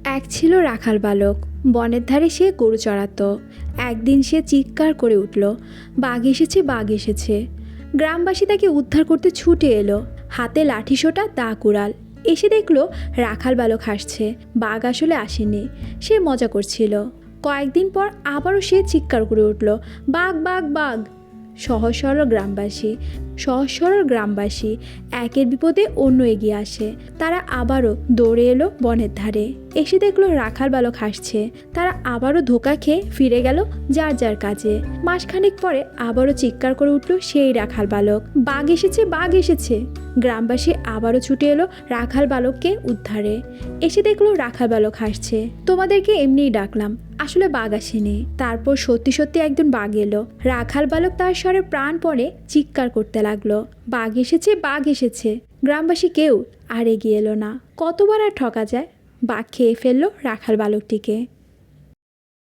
এক ছিল রাখাল বালক। বনের ধারে সে গরু চড়াতো। একদিন সে চিৎকার করে উঠল, বাঘ এসেছে, বাঘ এসেছে। গ্রামবাসী তাকে উদ্ধার করতে ছুটে এলো, হাতে লাঠিসোঁটা, দা কুড়াল। এসে দেখলো রাখাল বালক হাসছে। বাঘ আসলে আসেনি, সে মজা করছিল। কয়েকদিন পর আবারও সে চিৎকার করে উঠল, বাঘ, বাঘ, বাঘ। সহজ সরল গ্রামবাসী একের বিপদে অন্য এগিয়ে আসে। তারা আবারও দৌড়ে এলো বনের ধারে। এসে দেখলো রাখাল বালক হাসছে। তারা আবারও ধোঁকা খেয়ে ফিরে গেল যার যার কাজে। মাসখানেক পরে আবারও চিৎকার করে উঠল সেই রাখাল বালক, বাঘ এসেছে, বাঘ এসেছে। গ্রামবাসী আবারও ছুটে এলো রাখাল বালককে উদ্ধারে। এসে দেখলো রাখাল বালক হাসছে। তোমাদেরকে এমনিই ডাকলাম, আসলে বাঘ আসেনি। তারপর সত্যি সত্যি একজন বাঘ এলো। রাখাল বালক তার স্বরে প্রাণপণে চিৎকার করতে লাগলো, বাঘ এসেছে, বাঘ এসেছে। গ্রামবাসী কেউ আর এগিয়ে এলো না। কতবার আর ঠকা যায়? বাঘ খেয়ে ফেললো রাখাল বালকটিকে।